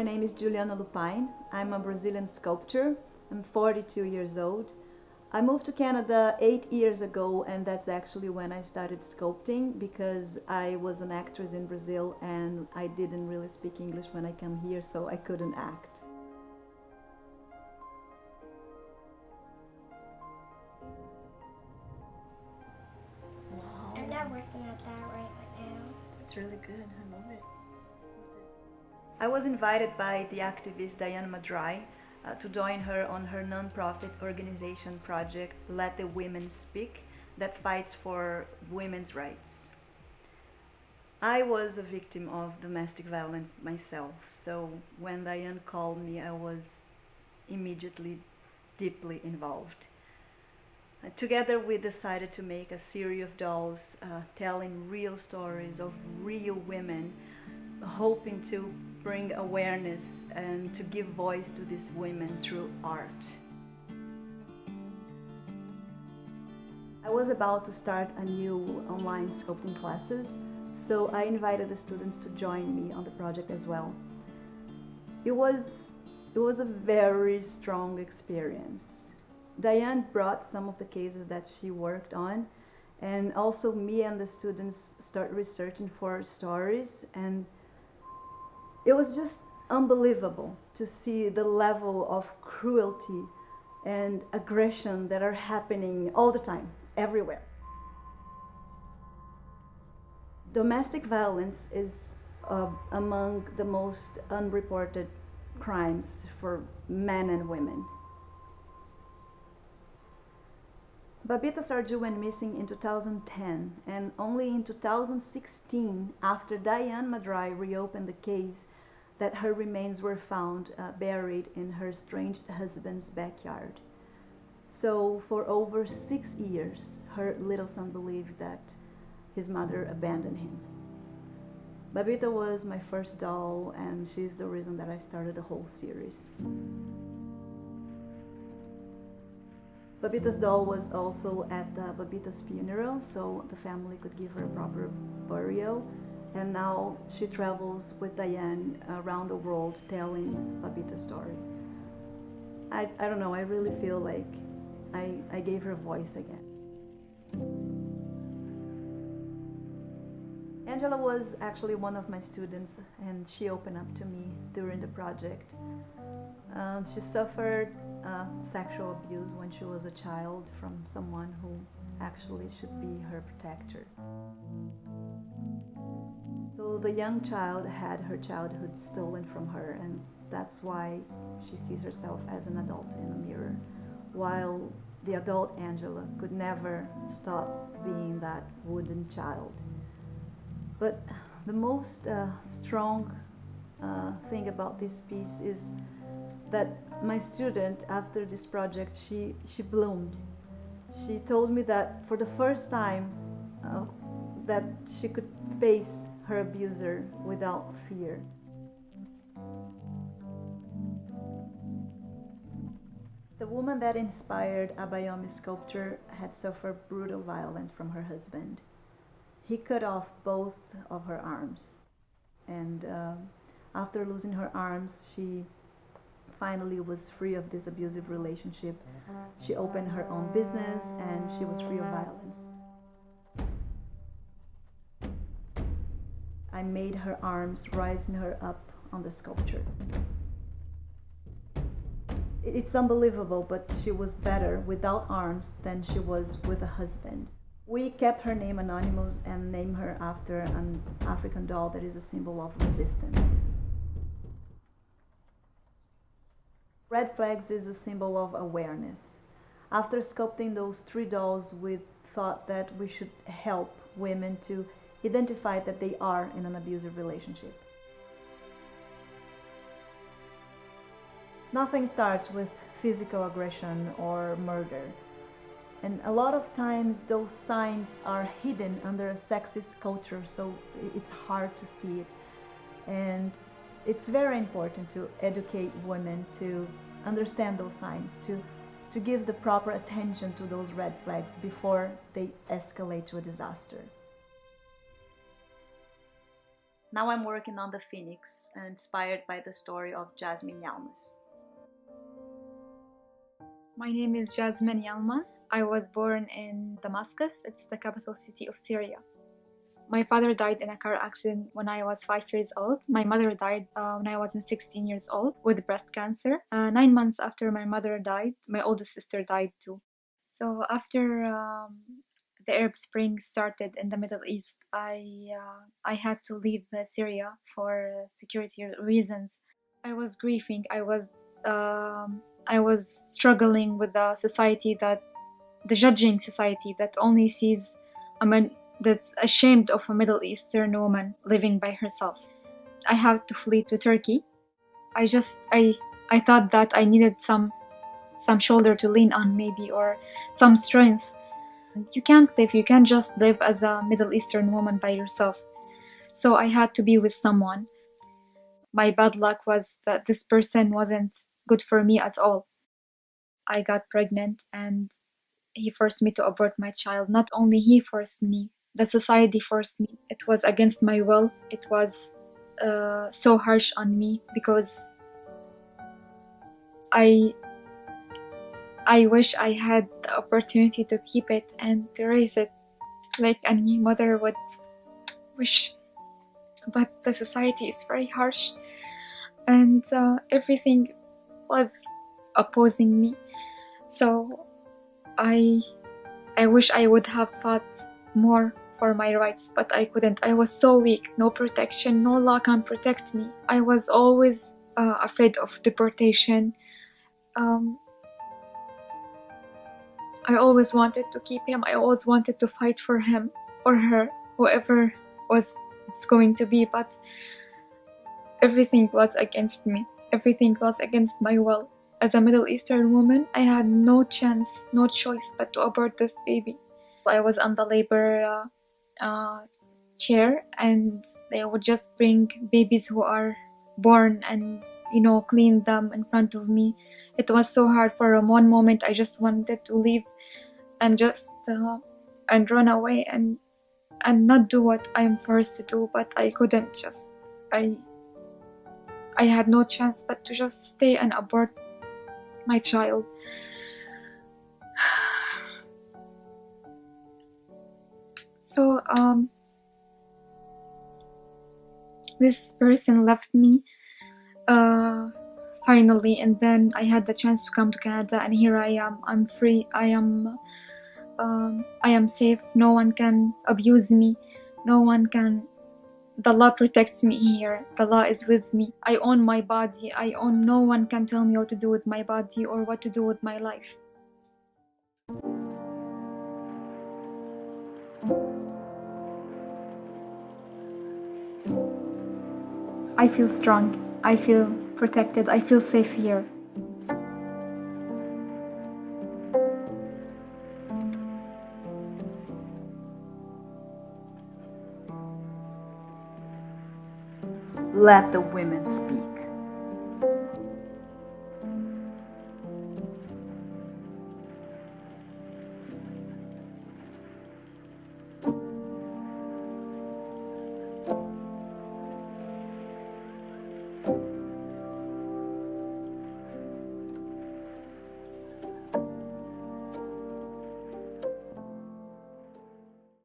My name is Juliana Lepine. I'm a Brazilian sculptor. I'm 42 years old. I moved to Canada 8 years ago, and that's actually when I started sculpting, because I was an actress in Brazil and I didn't really speak English when I came here, so I couldn't act. Wow. I'm not working at that right now. It's really good. I love it. I was invited by the activist Diane Madrai to join her on her non-profit organization project Let the Women Speak, that fights for women's rights. I was a victim of domestic violence myself, so when Diane called me, I was immediately deeply involved. Together we decided to make a series of dolls telling real stories of real women, hoping to bring awareness and to give voice to these women through art. I was about to start a new online sculpting classes, so I invited the students to join me on the project as well. It was a very strong experience. Diane brought some of the cases that she worked on, and also me and the students start researching for stories, and it was just unbelievable to see the level of cruelty and aggression that are happening all the time, everywhere. Domestic violence is among the most unreported crimes for men and women. Babita Sarju went missing in 2010, and only in 2016, after Diane Madrai reopened the case, that her remains were found buried in her estranged husband's backyard. So for over 6 years, her little son believed that his mother abandoned him. Babita was my first doll, and she's the reason that I started the whole series. Babita's doll was also at Babita's funeral, so the family could give her a proper burial. And now she travels with Diane around the world telling Babita's story. I don't know, I really feel like I gave her a voice again. Angela was actually one of my students, and she opened up to me during the project. She suffered sexual abuse when she was a child from someone who actually should be her protector. So the young child had her childhood stolen from her, and that's why she sees herself as an adult in a mirror, while the adult Angela could never stop being that wooden child. But the most strong thing about this piece is that my student, after this project, she bloomed. She told me that for the first time that she could face her abuser without fear. The woman that inspired Abayomi's sculpture had suffered brutal violence from her husband. He cut off both of her arms, and after losing her arms, she finally was free of this abusive relationship. She opened her own business, and she was free of violence. I made her arms, rising her up on the sculpture. It's unbelievable, but she was better without arms than she was with a husband. We kept her name anonymous and named her after an African doll that is a symbol of resistance. Red flags is a symbol of awareness. After sculpting those 3 dolls, we thought that we should help women to identify that they are in an abusive relationship. Nothing starts with physical aggression or murder. And a lot of times those signs are hidden under a sexist culture, so it's hard to see it. And it's very important to educate women to understand those signs, to give the proper attention to those red flags before they escalate to a disaster. Now I'm working on The Phoenix, inspired by the story of Jasmine Yilmaz. My name is Jasmine Yilmaz. I was born in Damascus. It's the capital city of Syria. My father died in a car accident when I was 5 years old. My mother died when I was 16 years old with breast cancer. 9 months after my mother died, my oldest sister died too. So after the Arab Spring started in the Middle East, I had to leave Syria for security reasons. I was grieving. I was struggling with the society the judging society that only sees a man that's ashamed of a Middle Eastern woman living by herself. I had to flee to Turkey. I thought that I needed some shoulder to lean on maybe, or some strength. You can't just live as a Middle Eastern woman by yourself. So I had to be with someone. My bad luck was that this person wasn't good for me at all. I got pregnant and he forced me to abort my child. Not only he forced me, the society forced me. It was against my will. It was so harsh on me because I wish I had the opportunity to keep it and to raise it like any mother would wish. But the society is very harsh and everything was opposing me. So I wish I would have fought more for my rights, but I couldn't. I was so weak. No protection, no law can protect me. I was always afraid of deportation. I always wanted to keep him. I always wanted to fight for him or her, whoever it's going to be, but everything was against me. Everything was against my will. As a Middle Eastern woman, I had no chance, no choice but to abort this baby. I was on the labor chair, and they would just bring babies who are born and, clean them in front of me. It was so hard. For one moment, I just wanted to leave and just and run away and not do what I'm forced to do, but I couldn't. I had no chance but to just stay and abort my child. So this person left me finally, and then I had the chance to come to Canada, and here I am. I'm free. I am safe. No one can abuse me. No one can. The law protects me here. The law is with me. I own my body. No one can tell me what to do with my body or what to do with my life. I feel strong. I feel protected. I feel safe here. Let the women speak.